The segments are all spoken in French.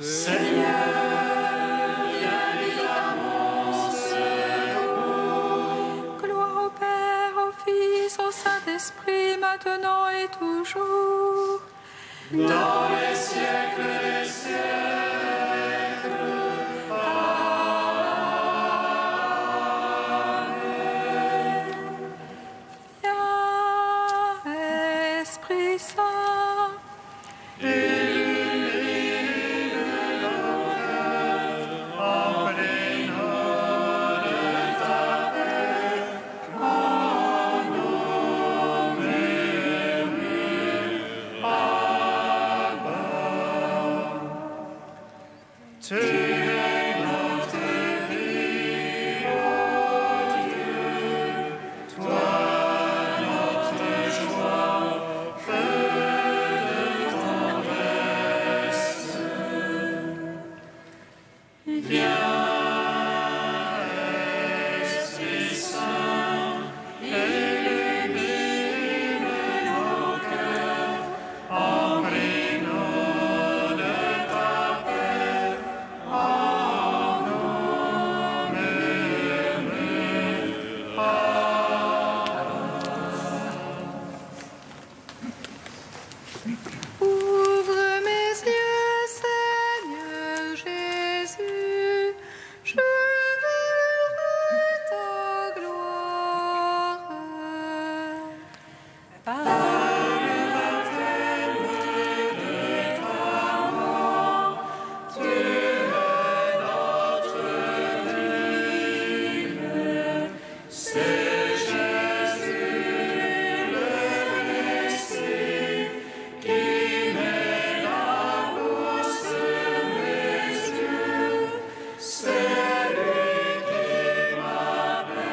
Seigneur, viens vite à mon secours. Gloire au Père, au Fils, au Saint-Esprit, maintenant et toujours. Dans les siècles des siècles. Amen. Viens, Esprit Saint, Illumine nos cœurs, emplis-nous de ta paix, en nom murmure, Abba. Tu es notre vie, ô Dieu, toi notre joie, feu de tendresse. Viens, Esprit Saint, illumine nos cœurs, emplis-nous de ta paix, en nom murmure, ouvre mes yeux, Seigneur Jésus, je verrai ta gloire. c'est Jésus le Messie qui met la bouche sur mes yeux, c'est lui qui m'appelle.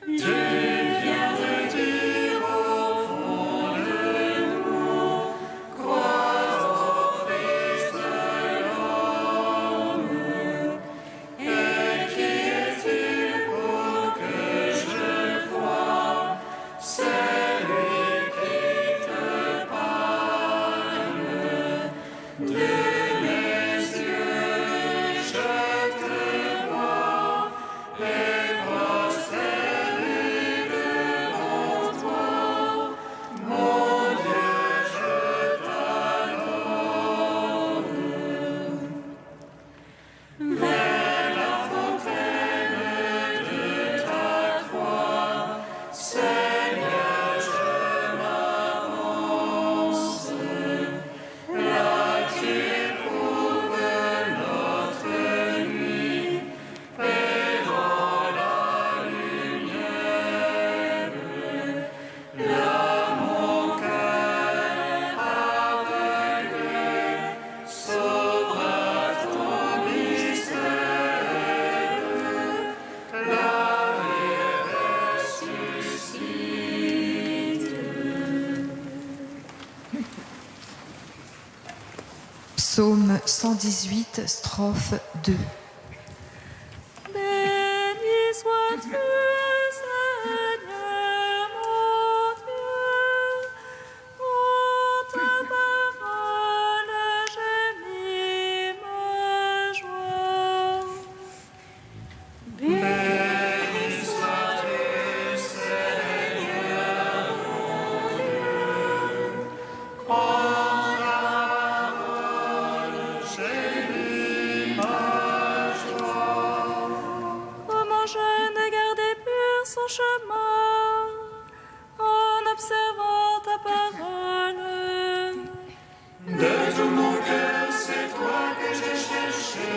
Tu viens de dire au fond de nous, crois au Fils de l'homme. Et qui est-il pour que je croie? C'est lui qui te parle. De mes yeux, je te vois, et prosterné devant toi, mon Dieu, je t'adore. Vers la fontaine de ta croix, Seigneur, je m'avance. Là tu éprouves notre nuit, et dans la lumière, là mon cœur aveuglé s'ouvre à ton mystère, là il ressuscite. Psaume 118, strophe 2. Béni sois-tu, Seigneur mon Dieu, pour ta parole j'ai mis ma joie. Béni sois-tu, Seigneur mon Dieu, en ta parole j'ai mis ma joie. Comment jeune et gardé pur son chemin, en observant ta parole. De tout mon cœur, c'est toi que j'ai cherché.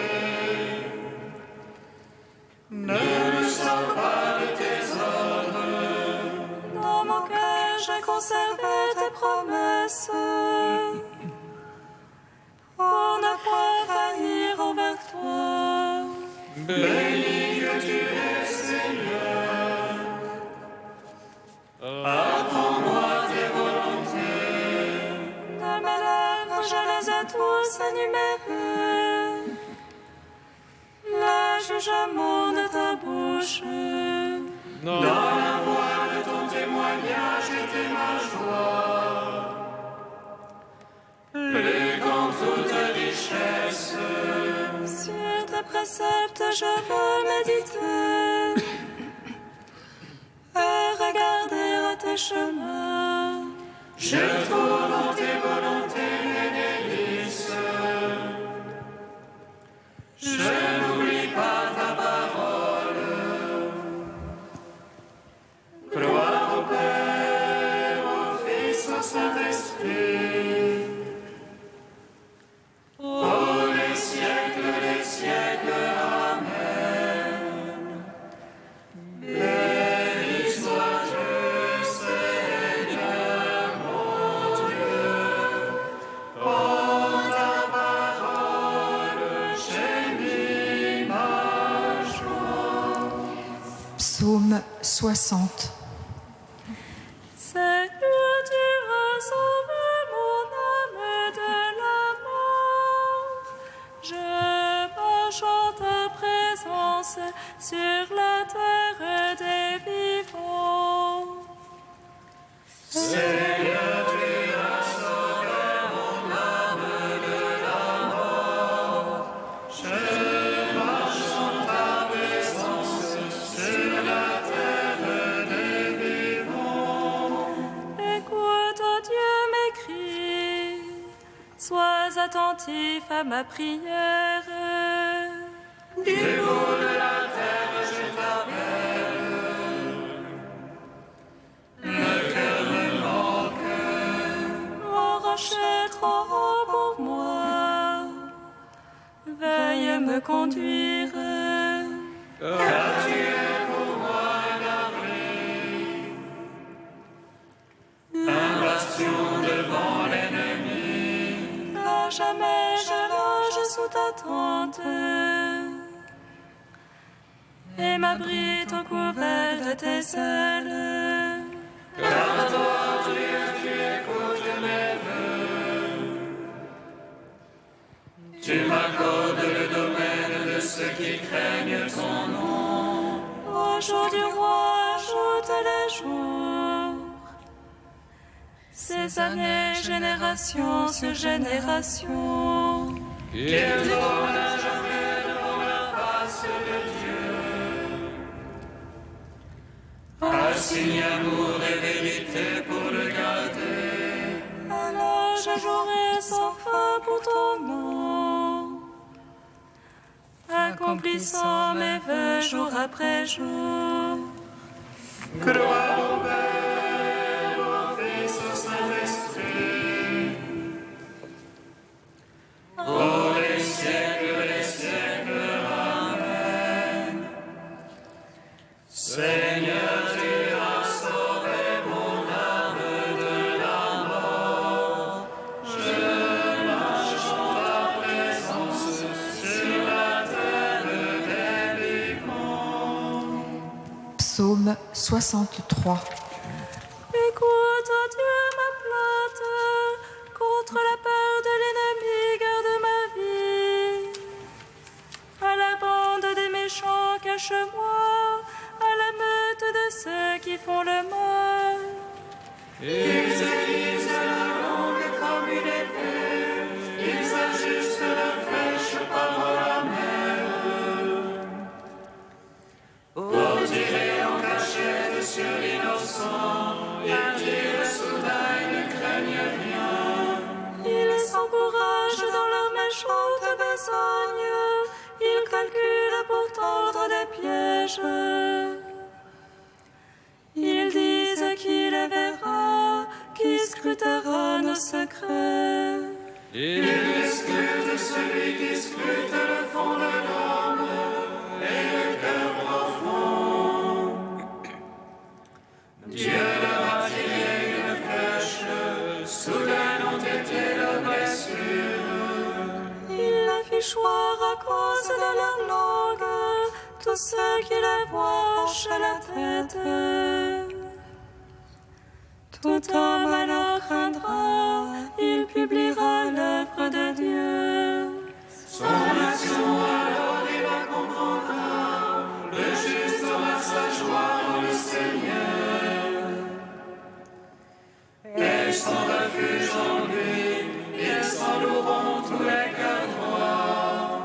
Ne me sors pas de tes ordres. Dans mon cœur, j'ai conservé tes promesses, pour ne point faillir envers toi. Béni que tu es, Seigneur. Apprends-moi tes volontés. De mes lèvres, je les ai tous énumérés. Le jugement de ta bouche. Dans la voix de ton témoignage était ma joie. tes préceptes je veux méditer et regarder à tes chemins. Je trouve dans tes volontés mes délices. Je n'oublie pas ta parole. Gloire au Père, au Fils, au Saint-Esprit. Ô les siècles des siècles, Amen. Béni sois-tu, Seigneur mon Dieu. En ta parole, j'ai mis ma joie. Psaume 60. Seigneur, tu as sauvé mon âme de la mort. Je marche en ta présence sur la terre des vivants. Seigneur, tu as sauvé mon âme de la mort. Je marche en ta présence sur la terre des vivants. Écoute, oh Dieu, mes cris. Sois attentif à ma prière. Du haut de la terre, je t'appelle. Le cœur me manque. Mon rocher trop haut pour moi. Veuille me conduire. Car tu es pour moi un abri, un bastion devant l'ennemi. À jamais je loge sous ta tente et m'abrite au couvert de tes ailes. Car toi, Dieu, tu écoutes mes vœux. Tu m'accordes le domaine de ceux qui craignent ton nom. Au jour du roi, ajoute les jours. Ces années, génération sur génération. Qu'il donne à jamais devant la face de Dieu. Un signe amour et vérité pour le garder. Alors je jouerai sans fin pour ton nom, accomplissant mes vœux jour après jour. Gloire au Père, au Fils, au Saint-Esprit. Ô les siècles, Amen. Seigneur, tu as sauvé mon âme de la mort. Je marche en ta présence sur la terre des vivants. Psaume 63. Écoute, oh Dieu, ma plainte, contre la peur de l'ennemi, garde ma vie. À la bande des méchants, cache-moi, à la meute de ceux qui font le mal. Ils aiguisent la langue comme une épée, ils ajustent la flèche parole amère. Pour tirer en cachette sur l'innocent, ils tirent soudain et ne craignent rien. Ils s'encouragent dans leur méchante besogne, ils calculent pour tendre des pièges. Ils disent qui les verra, qui scrutera nos secrets. Ils scrutent celui qui scrute le fond de l'homme et le cœur profond. Dieu leur a tiré une flèche, soudain ont été leurs blessures. Ils les fit choir à cause de leur langue, tous ceux qui les voient hochent la tête. Tout homme alors craindra, il publiera l'œuvre de Dieu. Son action alors il la comprendra, le juste aura sa joie dans le Seigneur. Et sans refuge en lui, ils s'en loueront tous les cœurs droits.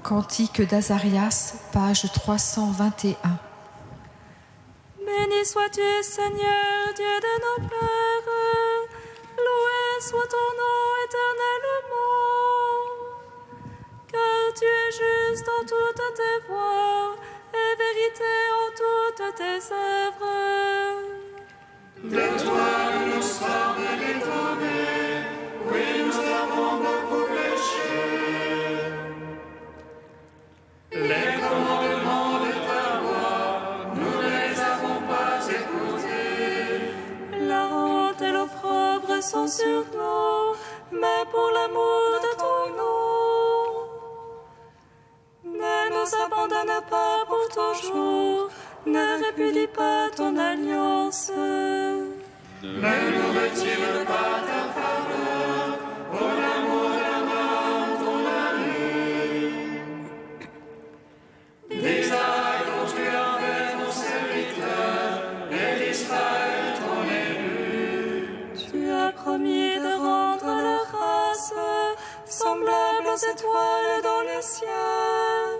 Cantique d'Azarias, page 321. Béni sois-tu, Seigneur, Dieu de nos pères. Loué soit ton nom éternellement. Car tu es juste en toutes tes voies et vérité en toutes tes œuvres. De toi nous nous sommes détournés, oui, nous avons beaucoup péché. Les commandements de ta loi, nous ne les avons pas écoutés. La honte et l'opprobre sont sur nous, mais pour l'amour de ton nom. Ne nous abandonne pas pour toujours, ne répudie pas ton alliance. Ne nous retire pas ta faveur, pour l'amour d'un homme ton ami. D'Isaac dont tu as fait ton serviteur, et d'Israël ton élu. Tu as promis de rendre leur race semblable aux étoiles dans le ciel,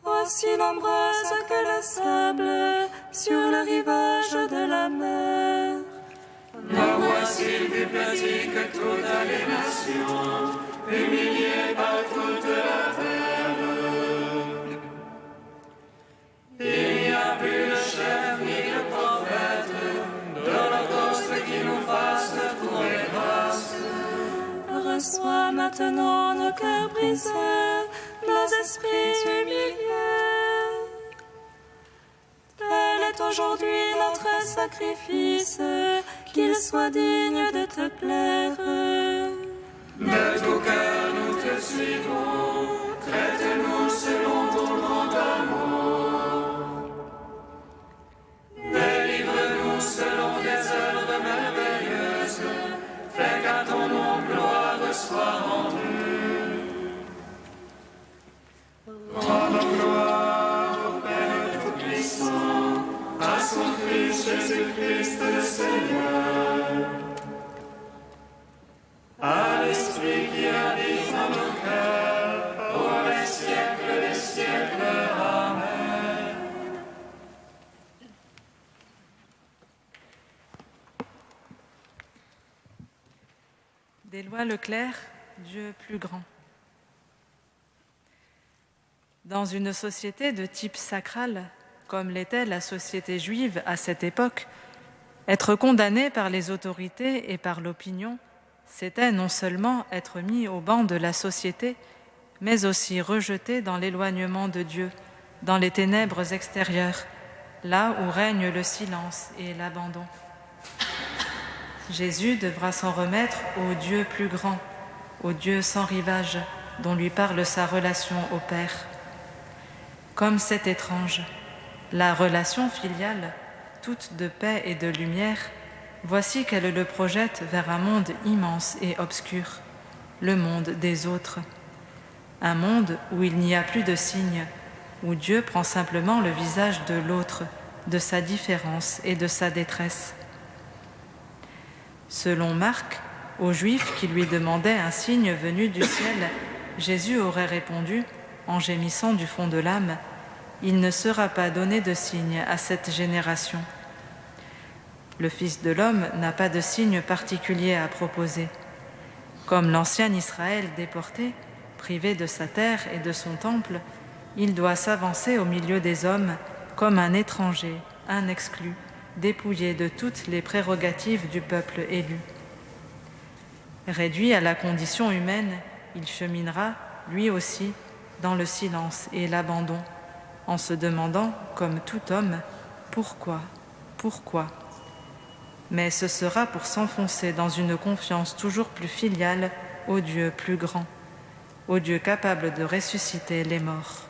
aussi nombreuses que le sable sur le rivage de la mer. Me voici plus petit que toutes les nations, humilié par toute la terre. Il n'y a plus de chef ni de prophète, d'holocauste qui nous fasse trouver grâce. Reçois maintenant nos cœurs brisés, nos esprits humiliés. Tel est aujourd'hui notre sacrifice, qu'il soit digne de te plaire. De tout cœur nous te suivons, traite-nous selon ton grand amour. Délivre-nous selon tes œuvres merveilleuses, fais qu'à ton nom gloire soit rendue. Rendons gloire au Père Tout-Puissant, à son Fils Jésus-Christ le Seigneur, à l'Esprit qui habite dans nos cœurs, pour les siècles des siècles. Amen. D'Éloi Leclerc, Dieu plus grand. Dans une société de type sacral, comme l'était la société juive à cette époque, être condamné par les autorités et par l'opinion, c'était non seulement être mis au banc de la société, mais aussi rejeté dans l'éloignement de Dieu, dans les ténèbres extérieures, là où règne le silence et l'abandon. Jésus devra s'en remettre au Dieu plus grand, au Dieu sans rivage, dont lui parle sa relation au Père. Comme c'est étrange, la relation filiale, toute de paix et de lumière, voici qu'elle le projette vers un monde immense et obscur, le monde des autres. Un monde où il n'y a plus de signes, où Dieu prend simplement le visage de l'autre, de sa différence et de sa détresse. Selon Marc, aux Juifs qui lui demandaient un signe venu du ciel, Jésus aurait répondu, en gémissant du fond de l'âme, « Il ne sera pas donné de signe à cette génération. » Le Fils de l'homme n'a pas de signe particulier à proposer. Comme l'ancien Israël déporté, privé de sa terre et de son temple, il doit s'avancer au milieu des hommes comme un étranger, un exclu, dépouillé de toutes les prérogatives du peuple élu. Réduit à la condition humaine, il cheminera, lui aussi, dans le silence et l'abandon, en se demandant, comme tout homme, pourquoi, pourquoi ? Mais ce sera pour s'enfoncer dans une confiance toujours plus filiale au Dieu plus grand, au Dieu capable de ressusciter les morts.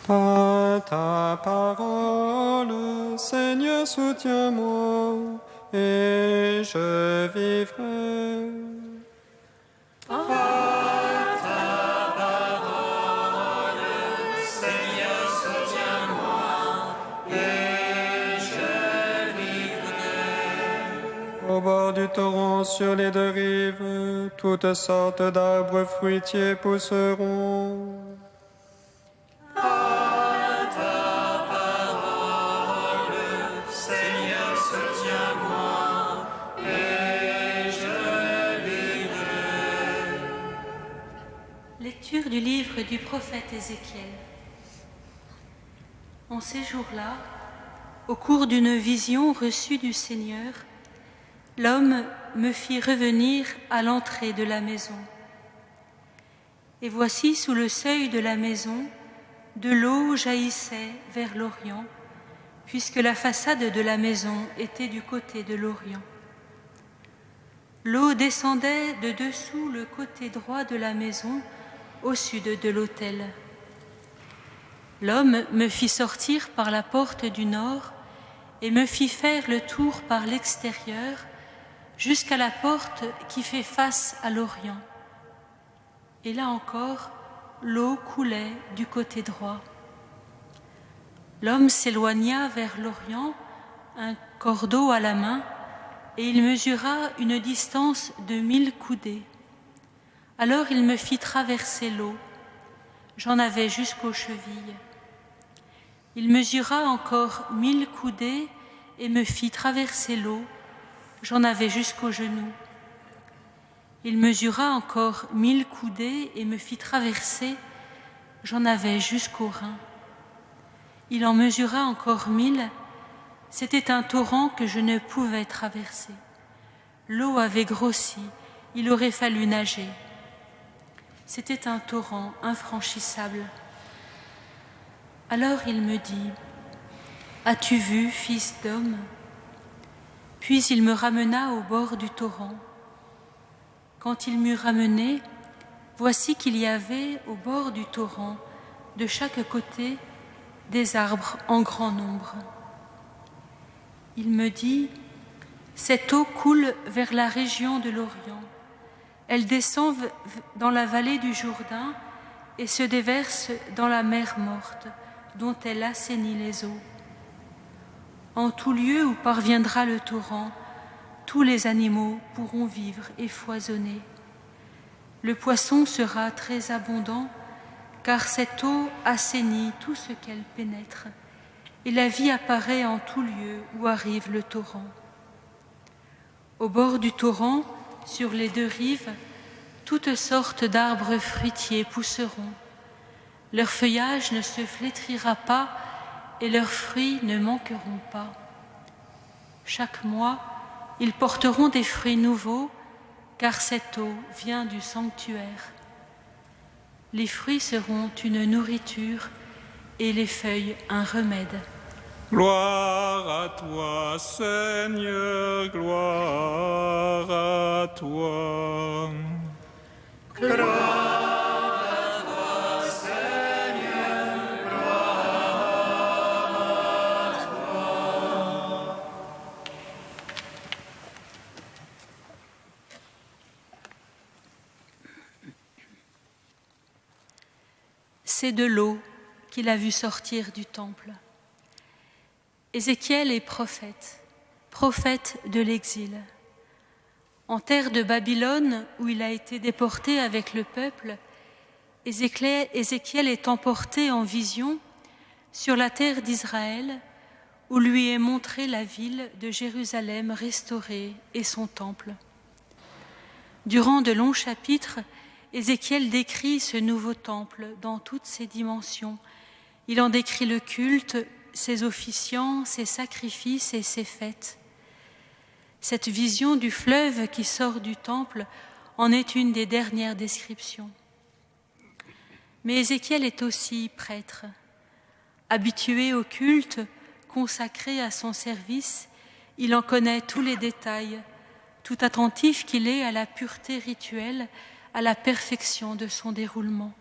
Par ta parole, Seigneur, soutiens-moi, et je vivrai. Par ta parole, Seigneur, soutiens-moi, et je vivrai. Au bord du torrent, sur les deux rives, toutes sortes d'arbres fruitiers pousseront. Lecture du livre du prophète Ézéchiel. En ces jours-là, au cours d'une vision reçue du Seigneur, l'homme me fit revenir à l'entrée de la maison. Et voici, sous le seuil de la maison, de l'eau jaillissait vers l'Orient, puisque la façade de la maison était du côté de l'Orient. L'eau descendait de dessous le côté droit de la maison, au sud de l'autel. L'homme me fit sortir par la porte du nord et me fit faire le tour par l'extérieur jusqu'à la porte qui fait face à l'Orient. Et là encore, l'eau coulait du côté droit. L'homme s'éloigna vers l'Orient, un cordeau à la main, et il mesura une distance de 1000 coudées. Alors il me fit traverser l'eau. J'en avais jusqu'aux chevilles. Il mesura encore 1000 coudées et me fit traverser l'eau. J'en avais jusqu'aux genoux. Il mesura encore 1000 coudées et me fit traverser. J'en avais jusqu'aux reins. Il en mesura encore 1000. C'était un torrent que je ne pouvais traverser. L'eau avait grossi. Il aurait fallu nager. C'était un torrent infranchissable. Alors il me dit, « As-tu vu, fils d'homme ?» Puis il me ramena au bord du torrent. Quand il m'eut ramené, voici qu'il y avait au bord du torrent, de chaque côté, des arbres en grand nombre. Il me dit, « Cette eau coule vers la région de l'Orient. Elle descend dans la vallée du Jourdain et se déverse dans la mer morte, dont elle assainit les eaux. En tout lieu où parviendra le torrent, tous les animaux pourront vivre et foisonner. Le poisson sera très abondant, car cette eau assainit tout ce qu'elle pénètre, et la vie apparaît en tout lieu où arrive le torrent. Au bord du torrent, sur les deux rives, toutes sortes d'arbres fruitiers pousseront. Leur feuillage ne se flétrira pas et leurs fruits ne manqueront pas. Chaque mois, ils porteront des fruits nouveaux, car cette eau vient du sanctuaire. Les fruits seront une nourriture et les feuilles un remède. Gloire à toi, Seigneur, gloire à toi. Gloire à toi, Seigneur, gloire à toi. C'est de l'eau qu'il a vu sortir du temple. Ézéchiel est prophète, prophète de l'exil. En terre de Babylone, où il a été déporté avec le peuple, Ézéchiel est emporté en vision sur la terre d'Israël, où lui est montrée la ville de Jérusalem restaurée et son temple. Durant de longs chapitres, Ézéchiel décrit ce nouveau temple dans toutes ses dimensions. Il en décrit le culte, ses officiants, ses sacrifices et ses fêtes. Cette vision du fleuve qui sort du temple en est une des dernières descriptions. Mais Ézéchiel est aussi prêtre. Habitué au culte, consacré à son service, il en connaît tous les détails, tout attentif qu'il est à la pureté rituelle, à la perfection de son déroulement.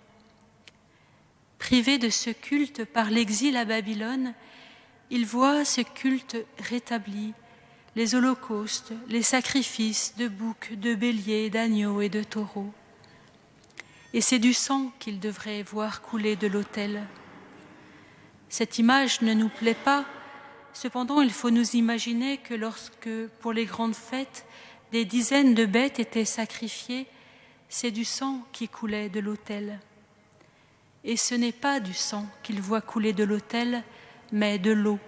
Privé de ce culte par l'exil à Babylone, il voit ce culte rétabli, les holocaustes, les sacrifices de boucs, de béliers, d'agneaux et de taureaux. Et c'est du sang qu'il devrait voir couler de l'autel. Cette image ne nous plaît pas, cependant il faut nous imaginer que lorsque, pour les grandes fêtes, des dizaines de bêtes étaient sacrifiées, c'est du sang qui coulait de l'autel. Et ce n'est pas du sang qu'il voit couler de l'autel, mais de l'eau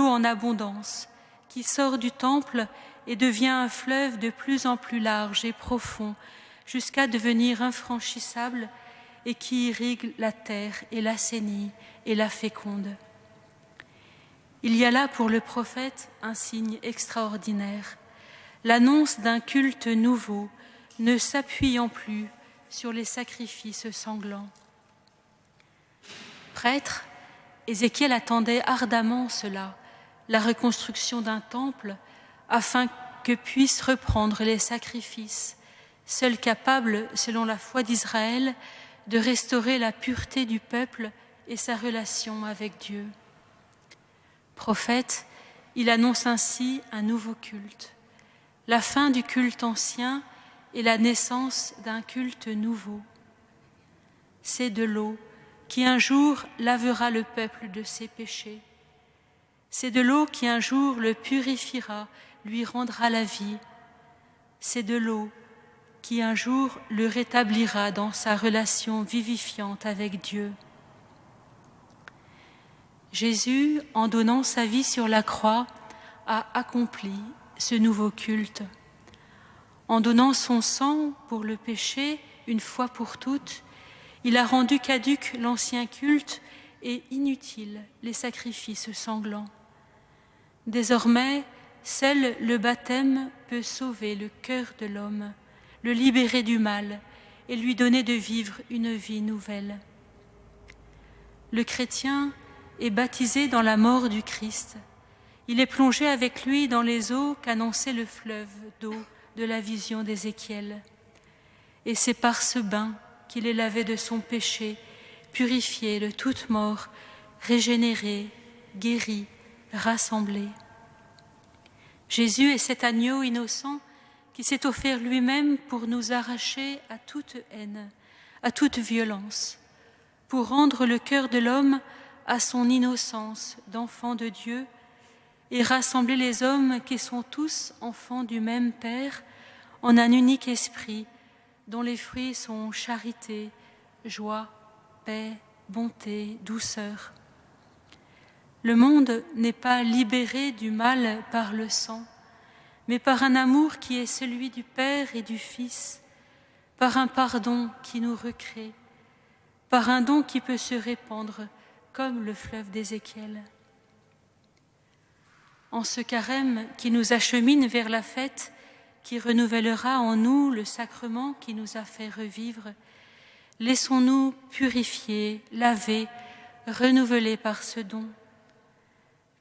en abondance, qui sort du temple et devient un fleuve de plus en plus large et profond, jusqu'à devenir infranchissable et qui irrigue la terre et l'assainit et la féconde. Il y a là pour le prophète un signe extraordinaire, l'annonce d'un culte nouveau, ne s'appuyant plus sur les sacrifices sanglants. Prêtre, Ézéchiel attendait ardemment cela, la reconstruction d'un temple, afin que puissent reprendre les sacrifices, seuls capables, selon la foi d'Israël, de restaurer la pureté du peuple et sa relation avec Dieu. Prophète, il annonce ainsi un nouveau culte, la fin du culte ancien et la naissance d'un culte nouveau. C'est de l'eau qui un jour lavera le peuple de ses péchés. C'est de l'eau qui un jour le purifiera, lui rendra la vie. C'est de l'eau qui un jour le rétablira dans sa relation vivifiante avec Dieu. Jésus, en donnant sa vie sur la croix, a accompli ce nouveau culte. En donnant son sang pour le péché, une fois pour toutes, il a rendu caduc l'ancien culte et inutile les sacrifices sanglants. Désormais, seul le baptême peut sauver le cœur de l'homme, le libérer du mal et lui donner de vivre une vie nouvelle. Le chrétien est baptisé dans la mort du Christ. Il est plongé avec lui dans les eaux qu'annonçait le fleuve d'eau de la vision d'Ézéchiel. Et c'est par ce bain qu'il est lavé de son péché, purifié de toute mort, régénéré, guéri, rassemblé. Jésus est cet agneau innocent qui s'est offert lui-même pour nous arracher à toute haine, à toute violence, pour rendre le cœur de l'homme à son innocence d'enfant de Dieu et rassembler les hommes qui sont tous enfants du même Père en un unique esprit dont les fruits sont charité, joie, paix, bonté, douceur. Le monde n'est pas libéré du mal par le sang, mais par un amour qui est celui du Père et du Fils, par un pardon qui nous recrée, par un don qui peut se répandre comme le fleuve d'Ézéchiel. En ce carême qui nous achemine vers la fête, qui renouvellera en nous le sacrement qui nous a fait revivre, laissons-nous purifier, laver, renouveler par ce don.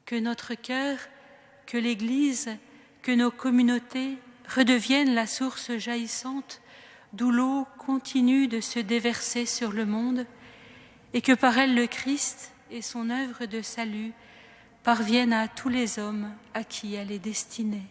Que notre cœur, que l'Église, que nos communautés redeviennent la source jaillissante d'où l'eau continue de se déverser sur le monde et que par elle le Christ et son œuvre de salut parviennent à tous les hommes à qui elle est destinée.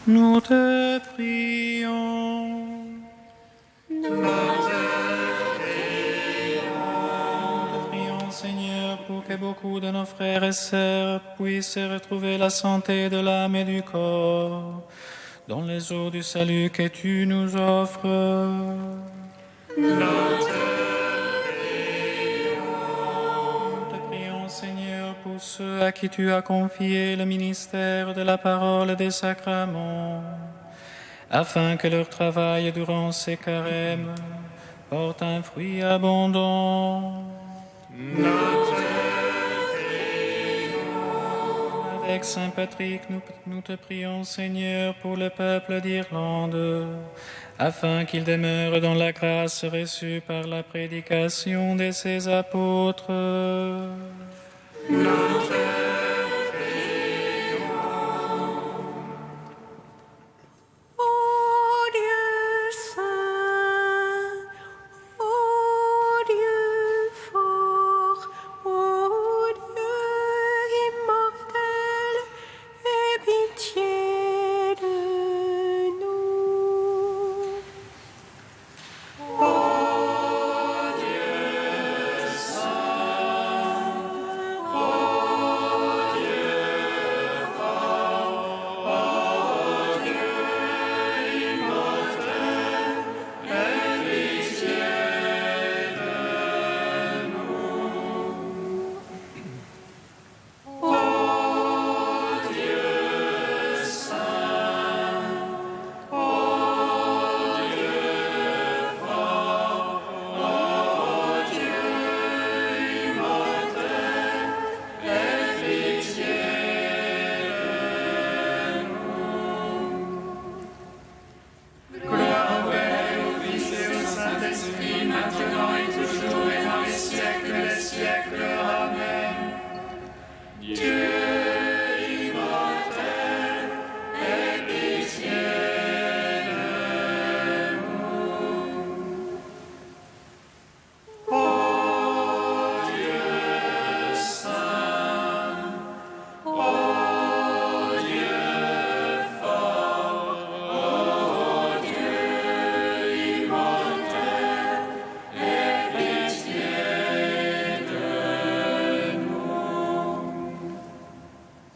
Nous te prions. Seigneur, pour que beaucoup de nos frères et sœurs puissent retrouver la santé de l'âme et du corps dans les eaux du salut que tu nous offres. Nous te prions, Seigneur, pour ceux à qui tu as confié le ministère de la parole et des sacrements, afin que leur travail durant ces carêmes porte un fruit abondant. Avec Saint Patrick, nous te prions, Seigneur, pour le peuple d'Irlande, afin qu'il demeure dans la grâce reçue par la prédication de ses apôtres.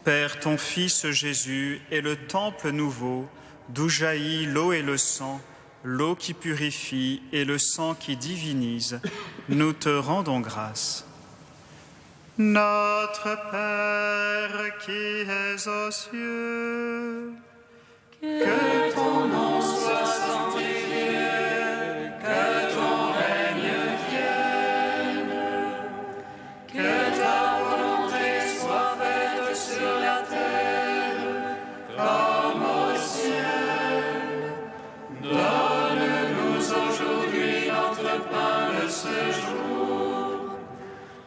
Père, ton Fils Jésus est le temple nouveau, d'où jaillit l'eau et le sang, l'eau qui purifie et le sang qui divinise. Nous te rendons grâce. Notre Père qui es aux cieux, que ton nom soit sanctifié, que ton règne vienne, que ta volonté soit faite sur la terre comme au ciel. Donne-nous aujourd'hui notre pain de ce jour.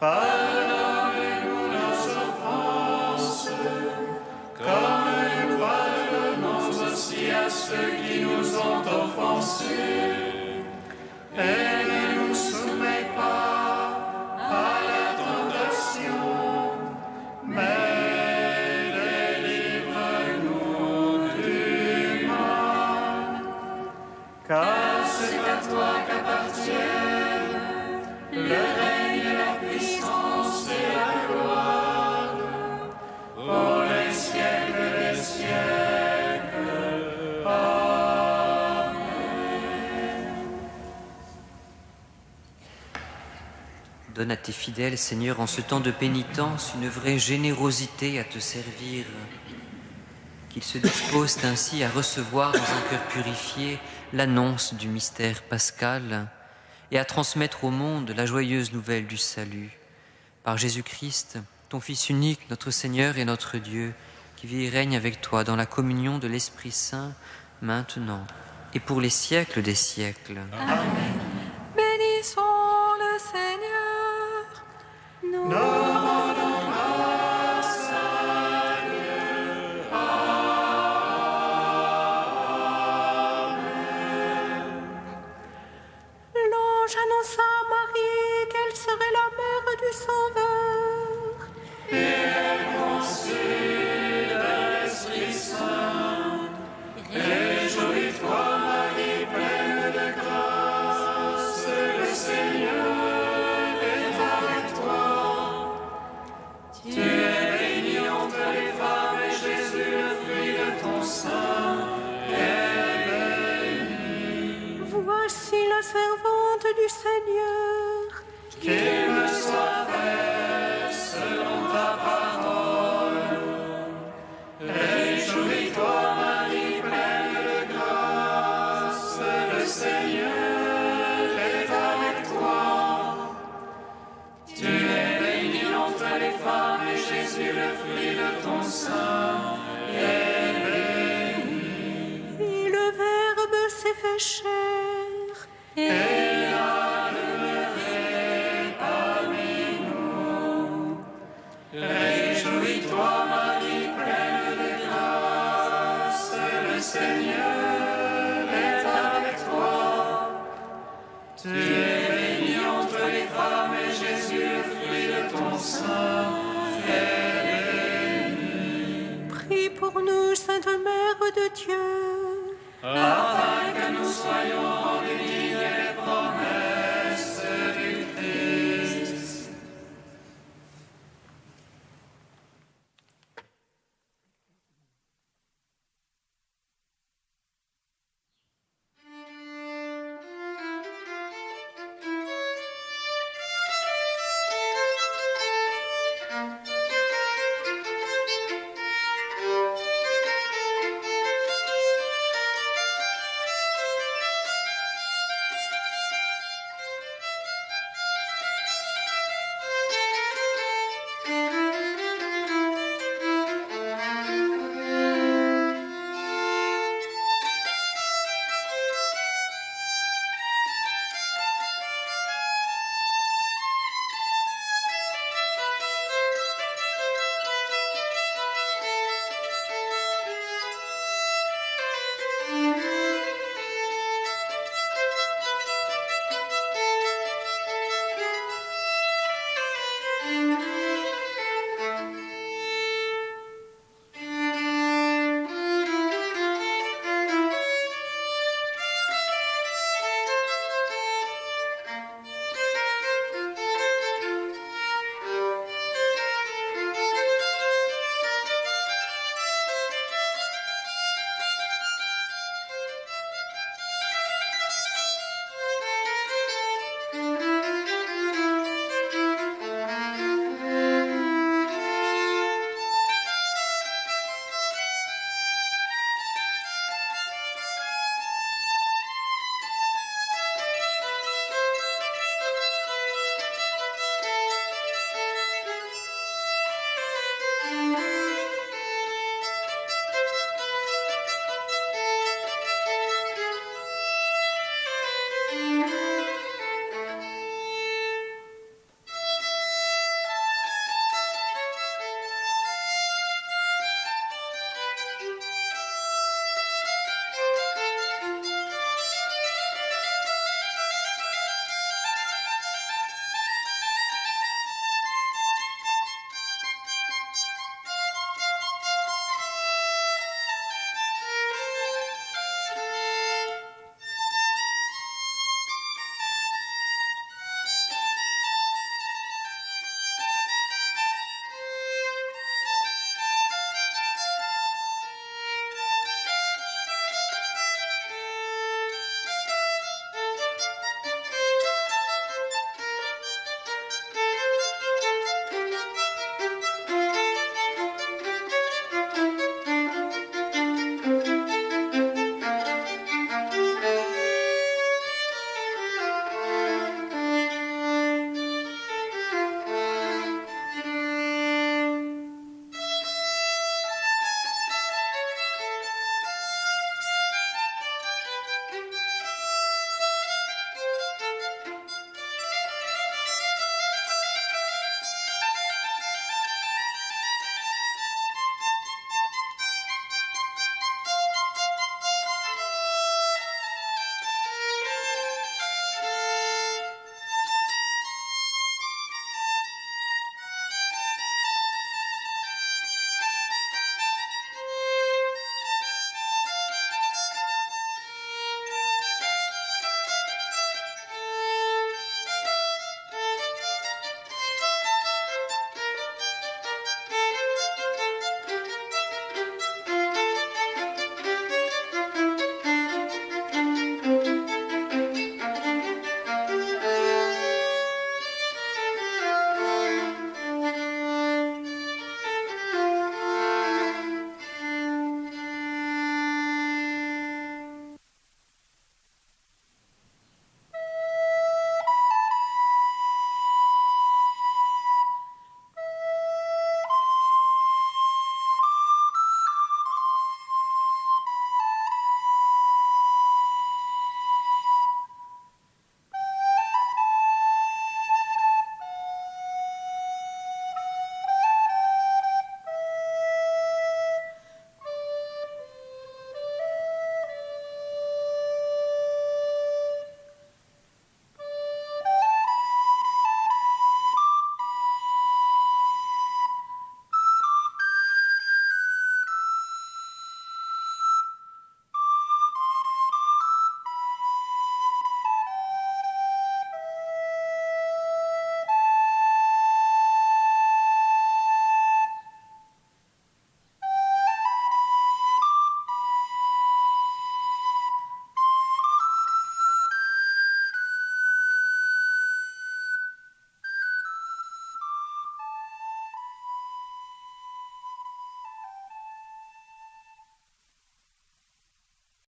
Pardonne-nous nos offenses, comme nous pardonnons aussi à ceux qui nous ont offensés. Et ne nous soumets pas à la tentation, mais délivre-nous du mal. Car c'est à toi qu'appartiennent le règne, la puissance et la gloire, pour les siècles des siècles. Amen. Donne à tes fidèles, Seigneur, en ce temps de pénitence, une vraie générosité à te servir, qu'ils se disposent ainsi à recevoir dans un cœur purifié l'annonce du mystère pascal et à transmettre au monde la joyeuse nouvelle du salut. Par Jésus-Christ, ton Fils unique, notre Seigneur et notre Dieu, qui vit et règne avec toi dans la communion de l'Esprit Saint, maintenant et pour les siècles des siècles. Amen. Bénissons le Seigneur. Nous rendons grâce à Dieu. Amen. L'ange annonça à Marie qu'elle serait la mère du Sauveur. Et elle conçut de l'Esprit Saint, fervente du Seigneur. Qu'il me soit fait selon ta parole. Réjouis-toi, Marie, pleine de grâce, le Seigneur est avec toi. Tu es bénie entre les femmes, et Jésus, le fruit de ton sein, est béni. Et le Verbe s'est fait chair, Et a demeuré parmi nous. Réjouis-toi, Marie, pleine de grâce, le Seigneur est avec toi. Tu es bénie entre les femmes, et Jésus, le fruit de ton sein, est béni. prie pour nous, Sainte Mère de Dieu. Afin que nous soyons rendus dignes